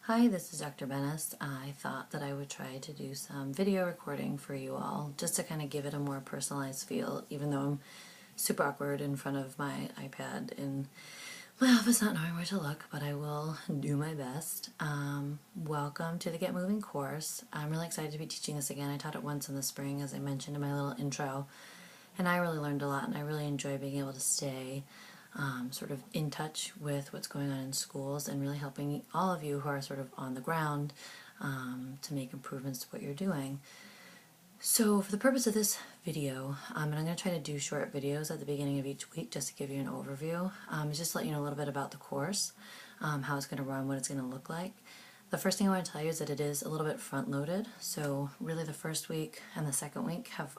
Hi, this is Dr. Bennis. I thought that I would try to do some video recording for you all, just to kind of give it a more personalized feel, even though I'm super awkward in front of my iPad in my office not knowing where to look, but I will do my best. Welcome to the Get Moving course. I'm really excited to be teaching this again. I taught it once in the spring, as I mentioned in my little intro, and I really learned a lot, and I really enjoy being able to stay sort of in touch with what's going on in schools and really helping all of you who are sort of on the ground to make improvements to what you're doing. So for the purpose of this video, and I'm going to try to do short videos at the beginning of each week just to give you an overview, just to let you know a little bit about the course, how it's going to run, what it's going to look like. The first thing I want to tell you is that it is a little bit front-loaded, so really the first week and the second week have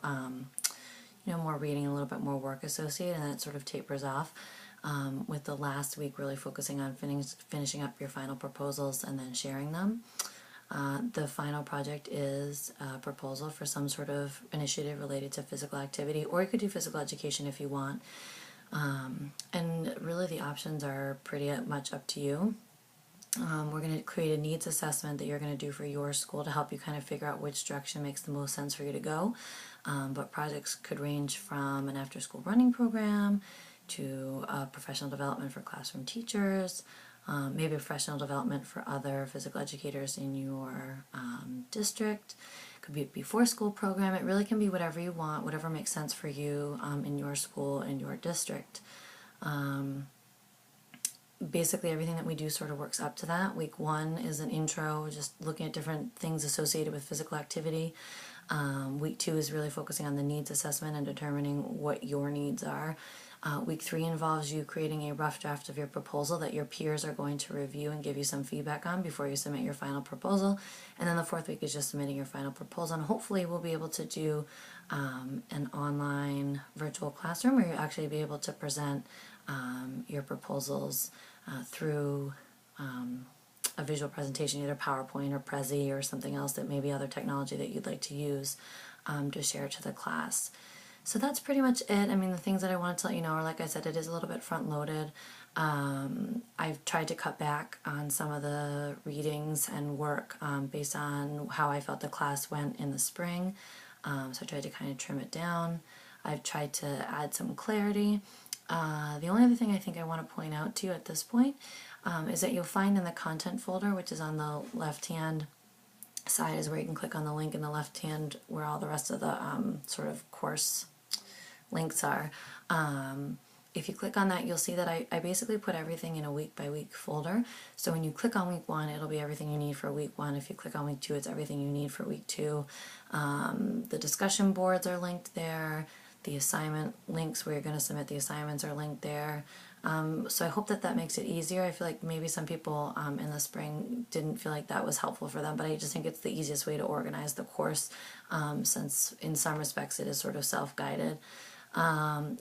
more reading, a little bit more work associated, and then it sort of tapers off, with the last week really focusing on finishing up your final proposals and then sharing them. The final project is a proposal for some sort of initiative related to physical activity, or you could do physical education if you want. And really the options are pretty much up to you. We're going to create a needs assessment that you're going to do for your school to help you kind of figure out which direction makes the most sense for you to go. But projects could range from an after-school running program to professional development for classroom teachers, maybe professional development for other physical educators in your district. It could be a before-school program. It really can be whatever you want, whatever makes sense for you in your school and your district. Basically everything that we do sort of works up to that. Week 1 is an intro, just looking at different things associated with physical activity. Week 2 is really focusing on the needs assessment and determining what your needs are. Week 3 involves you creating a rough draft of your proposal that your peers are going to review and give you some feedback on before you submit your final proposal. And then the 4th week is just submitting your final proposal. And hopefully we'll be able to do an online virtual classroom where you'll actually be able to present your proposals through a visual presentation, either PowerPoint or Prezi or something else that may be other technology that you'd like to use to share to the class. So that's pretty much it. I mean, the things that I wanted to let you know are, like I said, it is a little bit front-loaded. I've tried to cut back on some of the readings and work based on how I felt the class went in the spring. So I tried to kind of trim it down. I've tried to add some clarity. The only other thing I think I want to point out to you at this point is that you'll find in the content folder, which is on the left-hand side, is where you can click on the link in the left hand where all the rest of the sort of course links are. If you click on that, you'll see that I basically put everything in a week-by-week folder. So when you click on week 1, it'll be everything you need for week 1. If you click on week 2, it's everything you need for week 2. The discussion boards are linked there. The assignment links where you're going to submit the assignments are linked there. So I hope that that makes it easier. I feel like maybe some people in the spring didn't feel like that was helpful for them, but I just think it's the easiest way to organize the course, since in some respects it is sort of self-guided.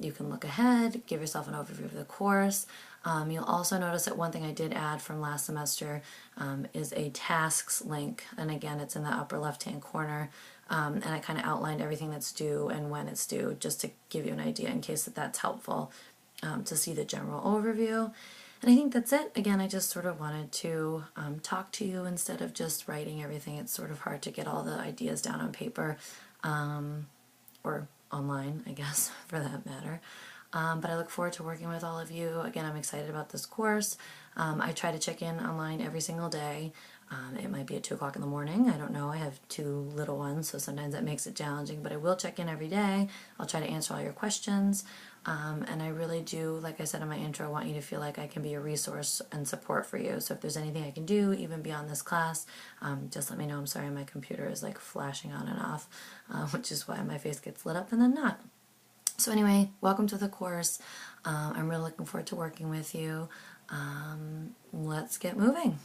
You can look ahead, give yourself an overview of the course. You'll also notice that one thing I did add from last semester is a tasks link, and again it's in the upper left-hand corner. And I kind of outlined everything that's due and when it's due, just to give you an idea in case that's helpful to see the general overview. And I think that's it. Again, I just sort of wanted to talk to you instead of just writing everything. It's sort of hard to get all the ideas down on paper, or online, I guess, for that matter. But I look forward to working with all of you. Again, I'm excited about this course. I try to check in online every single day. It might be at 2 o'clock in the morning. I don't know. I have 2 little ones, so sometimes that makes it challenging, but I will check in every day. I'll try to answer all your questions. And I really do, like I said in my intro, want you to feel like I can be a resource and support for you. So if there's anything I can do, even beyond this class, just let me know. I'm sorry, my computer is like flashing on and off, which is why my face gets lit up and then not. So anyway, welcome to the course. I'm really looking forward to working with you. Let's get moving.